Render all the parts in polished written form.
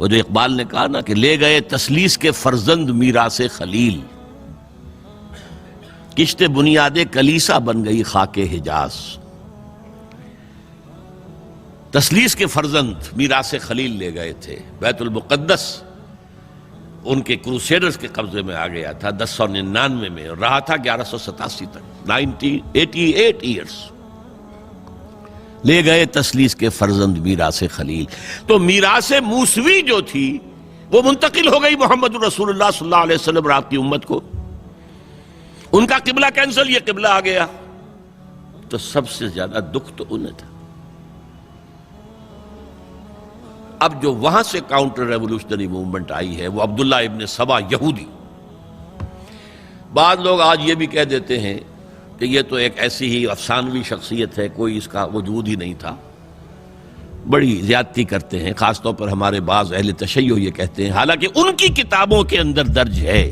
وہ جو اقبال نے کہا نا کہ لے گئے تسلیس کے فرزند میراث خلیل، کشت بنیاد کلیسا بن گئی خاک حجاز۔ تسلیس کے فرزند میراث خلیل لے گئے تھے، بیت المقدس ان کے کروسیڈرز کے قبضے میں آ گیا تھا 1099 میں، اور رہا تھا 1187 تک، 88 ایئرز۔ لے گئے تسلیس کے فرزند میراث خلیل۔ تو میراث موسوی جو تھی وہ منتقل ہو گئی محمد رسول اللہ صلی اللہ علیہ وسلم اور آپ کی امت کو۔ ان کا قبلہ کینسل، یہ قبلہ آ گیا، تو سب سے زیادہ دکھ تو انہیں تھا۔ اب جو وہاں سے کاؤنٹر ریولوشنری موومنٹ آئی ہے وہ عبداللہ ابن سبا یہودی۔ بعض لوگ آج یہ بھی کہہ دیتے ہیں کہ یہ تو ایک ایسی ہی افسانوی شخصیت ہے، کوئی اس کا وجود ہی نہیں تھا۔ بڑی زیادتی کرتے ہیں، خاص طور پر ہمارے بعض اہل تشیع یہ کہتے ہیں، حالانکہ ان کی کتابوں کے اندر درج ہے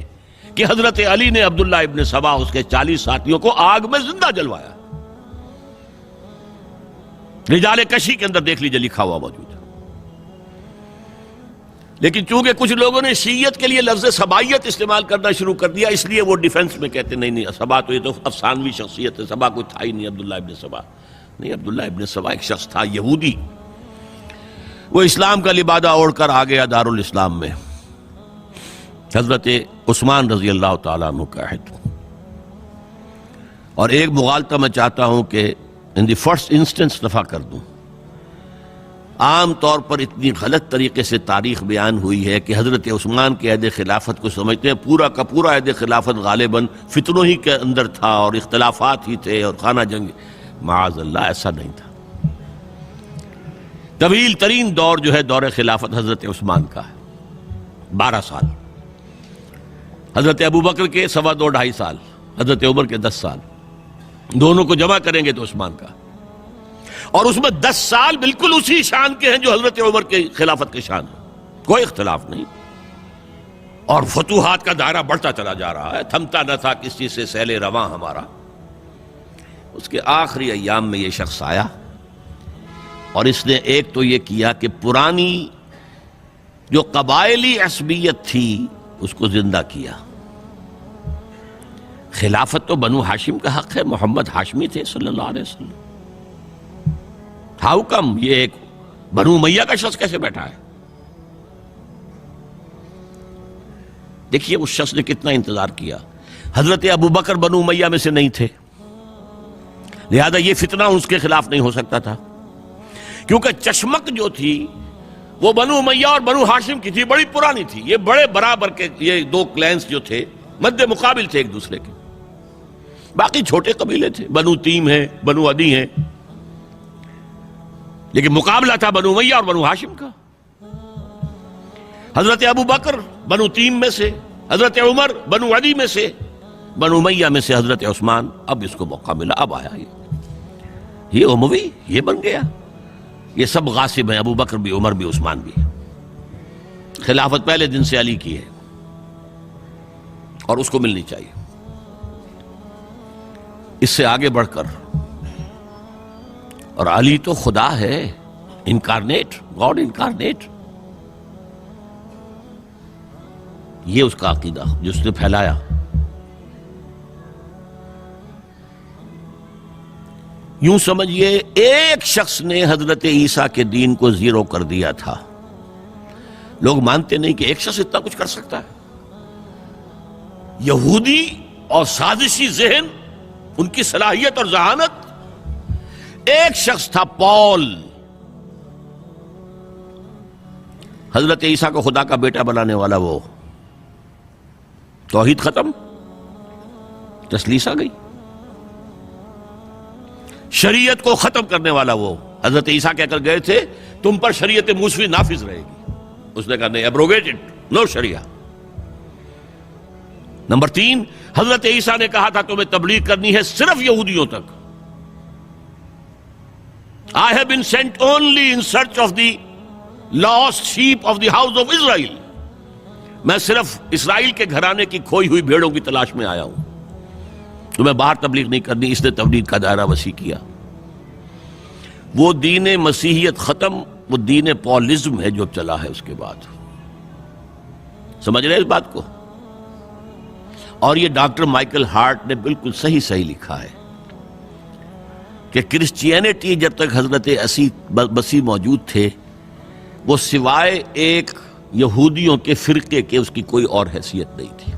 کہ حضرت علی نے عبداللہ ابن سبا اس کے 40 ساتھیوں کو آگ میں زندہ جلوایا۔ رجال کشی کے اندر دیکھ لیجیے لکھا ہوا موجود ہے۔ لیکن چونکہ کچھ لوگوں نے شیعت کے لیے لفظ سبائیت استعمال کرنا شروع کر دیا، اس لیے وہ ڈیفنس میں کہتے نہیں سبا تو یہ تو افسانوی شخصیت ہے، سبا کوئی تھا ہی نہیں عبداللہ ابن سبا۔ نہیں، عبداللہ ابن سبا ایک شخص تھا یہودی، وہ اسلام کا لبادہ اوڑھ کر آ گیا دارالاسلام میں، حضرت عثمان رضی اللہ تعالیٰ عنہ کا عہد۔ اور ایک مغالطہ میں چاہتا ہوں کہ ان دی فرسٹ انسٹنس دفع کر دوں۔ عام طور پر اتنی غلط طریقے سے تاریخ بیان ہوئی ہے کہ حضرت عثمان کے عہد خلافت کو سمجھتے ہیں پورا کا پورا عہد خلافت غالباً فتنوں ہی کے اندر تھا اور اختلافات ہی تھے اور خانہ جنگ۔ معاذ اللہ، ایسا نہیں تھا۔ طویل ترین دور جو ہے دور خلافت حضرت عثمان کا ہے، 12 سال۔ حضرت ابوبکر کے 2.5 سال، حضرت عمر کے 10 سال، دونوں کو جمع کریں گے تو عثمان کا، اور اس میں 10 سال بالکل اسی شان کے ہیں جو حضرت عمر کے خلافت کے شان ہیں، کوئی اختلاف نہیں۔ اور فتوحات کا دائرہ بڑھتا چلا جا رہا ہے، تھمتا نہ تھا کس چیز سے سیل رواں ہمارا۔ اس کے آخری ایام میں یہ شخص آیا اور اس نے ایک تو یہ کیا کہ پرانی جو قبائلی عصبیت تھی اس کو زندہ کیا۔ خلافت تو بنو ہاشم کا حق ہے، محمد ہاشمی تھے صلی اللہ علیہ وسلم۔ ہاؤ کم یہ ایک بنو امیہ کا شخص کیسے بیٹھا ہے؟ دیکھیے اس شخص نے کتنا انتظار کیا۔ حضرت ابوبکر بنو امیہ میں سے نہیں تھے، لہذا یہ فتنہ اس کے خلاف نہیں ہو سکتا تھا، کیونکہ چشمک جو تھی وہ بنو امیہ اور بنو ہاشم کی تھی، بڑی پرانی تھی۔ یہ بڑے برابر کے یہ دو کلینز جو تھے مد مقابل تھے ایک دوسرے کے، باقی چھوٹے قبیلے تھے، بنو تیم ہیں، بنو عدی ہیں، لیکن مقابلہ تھا بنو امیہ اور بنو ہاشم کا۔ حضرت ابوبکر بنو تیم میں سے، حضرت عمر بنو عدی میں سے، بنو امیہ میں سے حضرت عثمان۔ اب اس کو موقع ملا، اب آیا یہ اموی، یہ بن گیا۔ یہ سب غاصب ہیں، ابوبکر بھی، عمر بھی، عثمان بھی۔ خلافت پہلے دن سے علی کی ہے اور اس کو ملنی چاہیے۔ اس سے آگے بڑھ کر، اور علی تو خدا ہے، انکارنیٹ، گاڈ انکارنیٹ، یہ اس کا عقیدہ جس نے پھیلایا۔ یوں سمجھئے ایک شخص نے حضرت عیسیٰ کے دین کو زیرو کر دیا تھا۔ لوگ مانتے نہیں کہ ایک شخص اتنا کچھ کر سکتا ہے۔ یہودی اور سازشی ذہن، ان کی صلاحیت اور ذہانت۔ ایک شخص تھا پال، حضرت عیسیٰ کو خدا کا بیٹا بنانے والا۔ وہ توحید ختم، تسلیس آ گئی۔ شریعت کو ختم کرنے والا وہ حضرت عیسیٰ کہہ کر گئے تھے تم پر شریعت موسوی نافذ رہے گی، اس نے کہا نہیں، ایبروگیٹڈ، نو شریعہ۔ نمبر 3، حضرت عیسیٰ نے کہا تھا تمہیں تبلیغ کرنی ہے صرف یہودیوں تک۔ I have been sent only in search of the lost sheep of the house of Israel۔ میں صرف اسرائیل کے گھرانے کی کھوئی ہوئی بھیڑوں کی تلاش میں آیا ہوں، تمہیں باہر تبلیغ نہیں کرنی۔ اس نے تبلیغ کا دائرہ وسیع کیا۔ وہ دین مسیحیت ختم، وہ دین پالزم ہے جو چلا ہے اس کے بعد۔ سمجھ رہے ہیں اس بات کو؟ اور یہ ڈاکٹر مائیکل ہارٹ نے بالکل صحیح لکھا ہے کہ کرسچینٹی جب تک حضرت مسیح موجود تھے وہ سوائے ایک یہودیوں کے فرقے کے اس کی کوئی اور حیثیت نہیں تھی،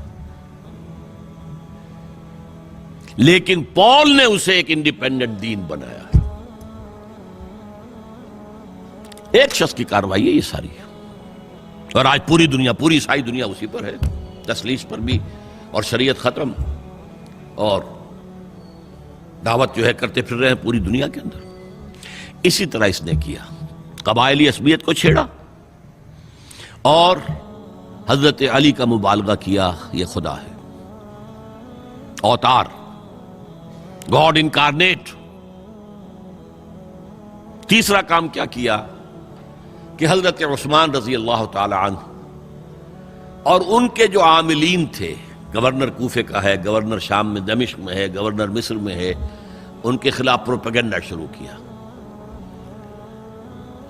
لیکن پال نے اسے ایک انڈیپینڈنٹ دین بنایا ہے۔ ایک شخص کی کارروائی ہے یہ ساری، اور آج پوری دنیا، پوری عیسائی دنیا اسی پر ہے، تسلیس پر بھی، اور شریعت ختم، اور دعوت جو ہے کرتے پھر رہے ہیں پوری دنیا کے اندر۔ اسی طرح اس نے کیا، قبائلی عصبیت کو چھیڑا اور حضرت علی کا مبالغہ کیا، یہ خدا ہے، اوتار، گاڈ انکارنیٹ۔ تیسرا کام کیا کیا کہ حضرت عثمان رضی اللہ تعالی عنہ اور ان کے جو عاملین تھے، گورنر کوفے کا ہے، گورنر شام میں دمشق میں ہے، گورنر مصر میں ہے، ان کے خلاف پروپیگنڈا شروع کیا۔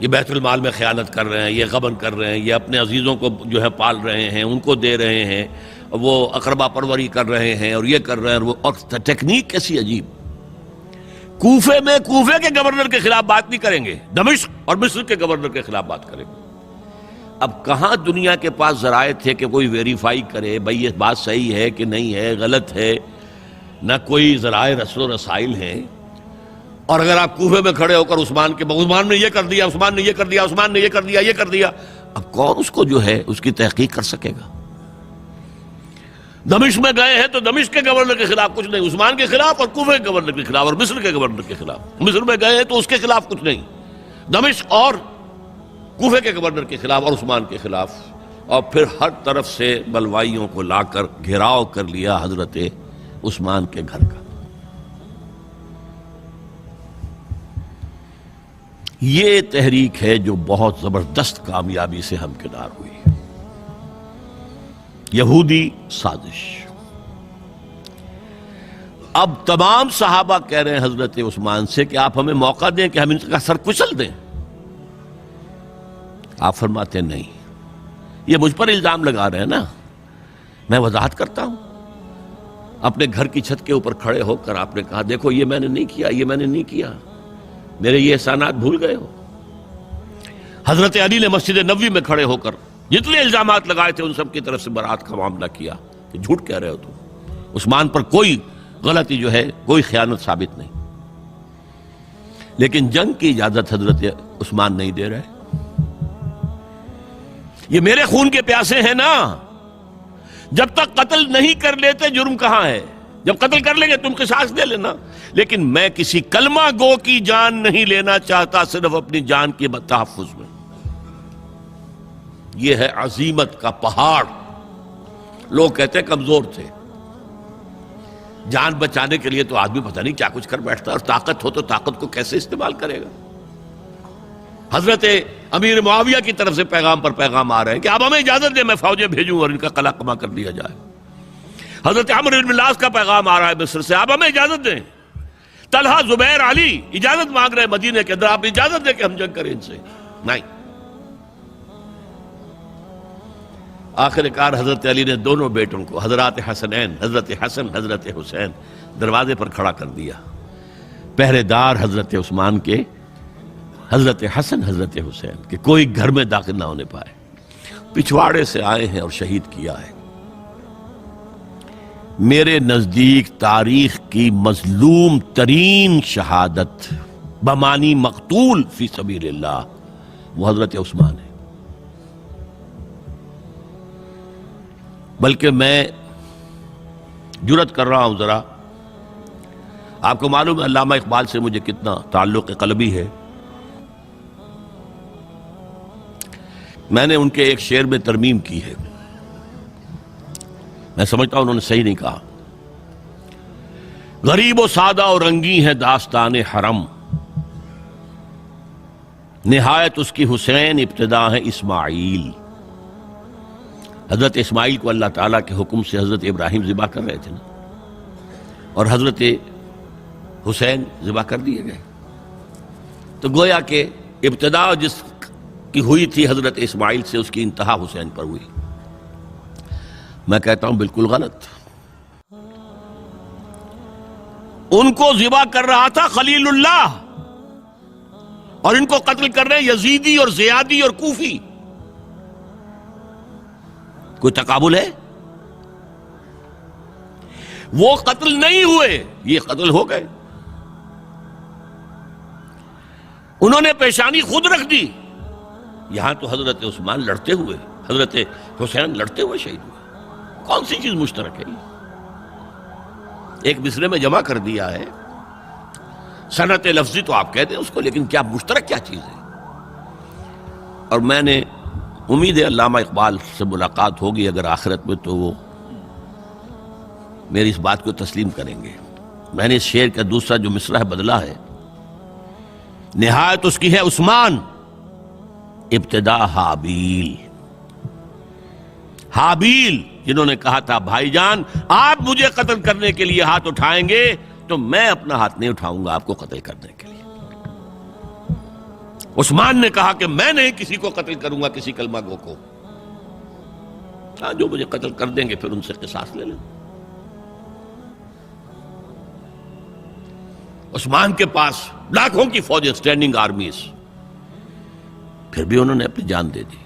یہ بیت المال میں خیانت کر رہے ہیں، یہ غبن کر رہے ہیں، یہ اپنے عزیزوں کو جو ہے پال رہے ہیں، ان کو دے رہے ہیں، وہ اقربا پروری کر رہے ہیں، اور یہ کر رہے ہیں، اور ٹیکنیک کیسی عجیب۔ کوفے میں کوفے کے گورنر کے خلاف بات نہیں کریں گے، دمشق اور مصر کے گورنر کے خلاف بات کریں گے۔ اب کہاں دنیا کے پاس ذرائع تھے کہ کوئی ویریفائی کرے بھئی یہ بات صحیح ہے کہ نہیں ہے، غلط ہے، نہ کوئی ذرائع رسل و رسائل ہیں۔ اور اگر آپ کوفے میں کھڑے ہو کر عثمان نے یہ کر دیا، عثمان نے یہ کر دیا، عثمان نے یہ کر دیا، یہ کر دیا، اب کون اس کو جو ہے اس کی تحقیق کر سکے گا؟ دمشق میں گئے ہیں تو دمشق کے گورنر کے خلاف کچھ نہیں، عثمان کے خلاف، اور کوفے کے گورنر کے خلاف، اور مصر کے گورنر کے خلاف۔ مصر میں گئے ہیں تو اس کے خلاف کچھ نہیں، دمشق اور کوفے کے گورنر کے خلاف اور عثمان کے خلاف، اور پھر ہر طرف سے بلوائیوں کو لا کر گھیراؤ کر لیا حضرت عثمان کے گھر کا۔ یہ تحریک ہے جو بہت زبردست کامیابی سے ہمکنار ہوئی، یہودی سازش۔ اب تمام صحابہ کہہ رہے ہیں حضرت عثمان سے کہ آپ ہمیں موقع دیں کہ ہم ان کا سر کچل دیں۔ آپ فرماتے نہیں، یہ مجھ پر الزام لگا رہے ہیں نا، میں وضاحت کرتا ہوں۔ اپنے گھر کی چھت کے اوپر کھڑے ہو کر آپ نے کہا دیکھو یہ میں نے نہیں کیا، یہ میں نے نہیں کیا، میرے یہ احسانات بھول گئے ہو۔ حضرت علی نے مسجد نبوی میں کھڑے ہو کر جتنے الزامات لگائے تھے ان سب کی طرف سے برات کا معاملہ کیا کہ جھوٹ کہہ رہے ہو تم، عثمان پر کوئی غلطی جو ہے، کوئی خیانت ثابت نہیں۔ لیکن جنگ کی اجازت حضرت عثمان نہیں دے رہے۔ یہ میرے خون کے پیاسے ہیں نا، جب تک قتل نہیں کر لیتے جرم کہاں ہے؟ جب قتل کر لیں گے تم قصاص دے لینا، لیکن میں کسی کلمہ گو کی جان نہیں لینا چاہتا، صرف اپنی جان کے تحفظ میں۔ یہ ہے عزیمت کا پہاڑ۔ لوگ کہتے ہیں کمزور تھے، جان بچانے کے لیے تو آدمی پتہ نہیں کیا کچھ کر بیٹھتا ہے، اور طاقت ہو تو طاقت کو کیسے استعمال کرے گا۔ حضرت امیر معاویہ کی طرف سے پیغام پر پیغام آ رہے ہیں کہ آپ ہمیں اجازت دیں میں فوجیں بھیجوں اور ان کا قلع کما کر دیا جائے۔ حضرت عمرو بن العاص کا پیغام آ رہا ہے مصر سے، آپ ہمیں اجازت دیں۔ طلحہ، زبیر، علی اجازت مانگ رہے ہیں مدینے کے اندر، آپ اجازت دیں کہ ہم جنگ کریں ان سے۔ نہیں۔ آخر کار حضرت علی نے دونوں بیٹوں کو، حضرات حسنین، حضرت حسن، حضرت حسین، دروازے پر کھڑا کر دیا۔ پہرے دار حضرت عثمان کے، حضرت حسن، حضرت حسین کہ کوئی گھر میں داخل نہ ہونے پائے۔ پچھواڑے سے آئے ہیں اور شہید کیا ہے۔ میرے نزدیک تاریخ کی مظلوم ترین شہادت بمانی مقتول فی سبیل اللہ وہ حضرت عثمان ہے۔ بلکہ میں جرات کر رہا ہوں ذرا، آپ کو معلوم ہے علامہ اقبال سے مجھے کتنا تعلق قلبی ہے۔ میں نے ان کے ایک شعر میں ترمیم کی ہے، میں سمجھتا ہوں انہوں نے صحیح نہیں کہا۔ غریب و سادہ اور رنگی ہے داستان حرم، نہایت اس کی حسین، ابتدا ہے اسماعیل۔ حضرت اسماعیل کو اللہ تعالیٰ کے حکم سے حضرت ابراہیم ذبح کر رہے تھے نا، اور حضرت حسین ذبح کر دیے گئے، تو گویا کہ ابتدا جس کی ہوئی تھی حضرت اسماعیل سے، اس کی انتہا حسین پر ہوئی۔ میں کہتا ہوں بالکل غلط. ان کو ذبح کر رہا تھا خلیل اللہ، اور ان کو قتل کر رہے ہیں یزیدی اور زیادی اور کوفی. کوئی تقابل ہے؟ وہ قتل نہیں ہوئے، یہ قتل ہو گئے. انہوں نے پیشانی خود رکھ دی. یہاں تو حضرت عثمان لڑتے ہوئے، حضرت حسین لڑتے ہوئے شہید ہوئے. کون سی چیز مشترک ہے؟ ایک مصرے میں جمع کر دیا ہے. صنعت لفظی تو آپ کہتے ہیں اس کو، لیکن کیا مشترک کیا چیز ہے؟ اور میں نے امید ہے علامہ اقبال سے ملاقات ہوگی اگر آخرت میں، تو وہ میری اس بات کو تسلیم کریں گے. میں نے اس شعر کا دوسرا جو مصرع ہے بدلا ہے. نہایت اس کی ہے عثمان، ابتدا حابیل. حابیل جنہوں نے کہا تھا بھائی جان آپ مجھے قتل کرنے کے لیے ہاتھ اٹھائیں گے تو میں اپنا ہاتھ نہیں اٹھاؤں گا آپ کو قتل کرنے کے لیے. عثمان نے کہا کہ میں نہیں کسی کو قتل کروں گا، کسی کلمہ گو کو. جو مجھے قتل کر دیں گے پھر ان سے قصاص لے لیں. عثمان کے پاس لاکھوں کی فوجیں، سٹینڈنگ آرمیز، پھر بھی انہوں نے اپنی جان دے دی.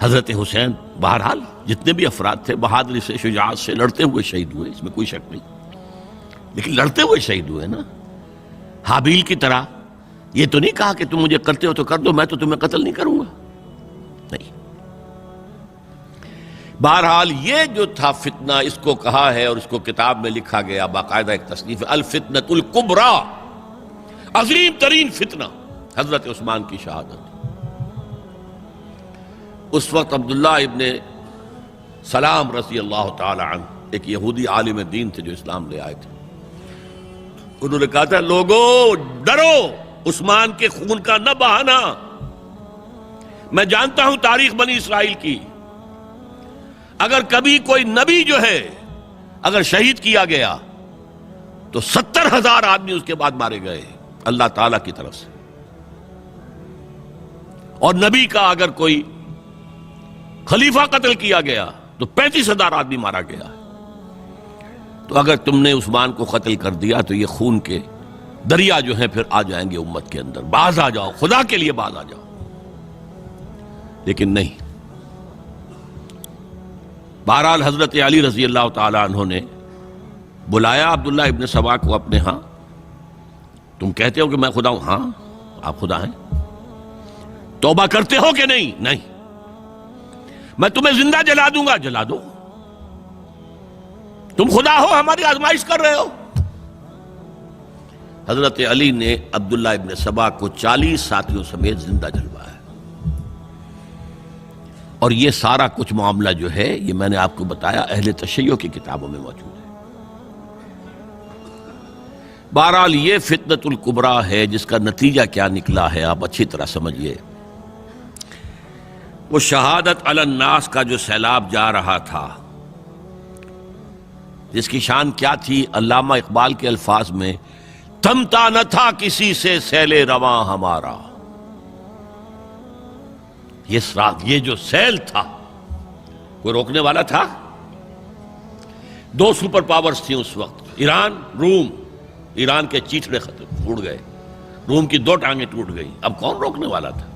حضرت حسین بہرحال جتنے بھی افراد تھے بہادری سے، شجاعت سے لڑتے ہوئے شہید ہوئے، اس میں کوئی شک نہیں. لیکن لڑتے ہوئے شہید ہوئے نا، حابیل کی طرح. یہ تو نہیں کہا کہ تم مجھے کرتے ہو تو کر دو، میں تو تمہیں قتل نہیں کروں گا. نہیں. بہرحال یہ جو تھا فتنہ، اس کو کہا ہے اور اس کو کتاب میں لکھا گیا، باقاعدہ ایک تصنیف، الفتنۃ الکبریٰ، عظیم ترین فتنہ، حضرت عثمان کی شہادت. اس وقت عبداللہ ابن سلام رضی اللہ تعالی عنہ ایک یہودی عالم دین تھے جو اسلام لے آئے تھے. انہوں نے کہا تھا لوگو ڈرو، عثمان کے خون کا نہ بہانا. میں جانتا ہوں تاریخ بنی اسرائیل کی، اگر کبھی کوئی نبی جو ہے اگر شہید کیا گیا تو 70,000 آدمی اس کے بعد مارے گئے اللہ تعالی کی طرف سے. اور نبی کا اگر کوئی خلیفہ قتل کیا گیا تو 35,000 آدمی مارا گیا. تو اگر تم نے عثمان کو قتل کر دیا تو یہ خون کے دریا جو ہیں پھر آ جائیں گے امت کے اندر. باز آ جاؤ، خدا کے لیے باز آ جاؤ. لیکن نہیں. بہرحال حضرت علی رضی اللہ تعالی عنہ نے بلایا عبداللہ ابن سبا کو اپنے ہاں. تم کہتے ہو کہ میں خدا ہوں؟ ہاں آپ خدا ہیں. توبہ کرتے ہو کہ نہیں؟ نہیں. میں تمہیں زندہ جلا دوں گا. جلا دو. تم خدا ہو، ہماری آزمائش کر رہے ہو. حضرت علی نے عبداللہ ابن سبا کو 40 ساتھیوں سمیت زندہ جلوایا. اور یہ سارا کچھ معاملہ جو ہے یہ میں نے آپ کو بتایا اہل تشیع کی کتابوں میں موجود ہے. بہرحال یہ فتنۃ الکبریٰ ہے جس کا نتیجہ کیا نکلا ہے آپ اچھی طرح سمجھیے. وہ شہادت علی الناس کا جو سیلاب جا رہا تھا، جس کی شان کیا تھی؟ علامہ اقبال کے الفاظ میں تھمتا نہ تھا کسی سے سیل رواں ہمارا. یہ جو سیل تھا کوئی روکنے والا تھا؟ 2 سپر پاورز تھیں اس وقت، ایران، روم. ایران کے چیتڑے ختم ٹوٹ گئے، روم کی 2 ٹانگیں ٹوٹ گئی. اب کون روکنے والا تھا؟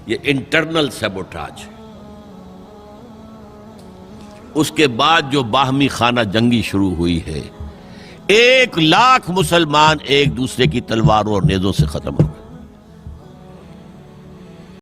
یہ انٹرنل سیبوٹاج. اس کے بعد جو باہمی خانہ جنگی شروع ہوئی ہے، 1 لاکھ مسلمان ایک دوسرے کی تلواروں اور نیزوں سے ختم ہو گئے.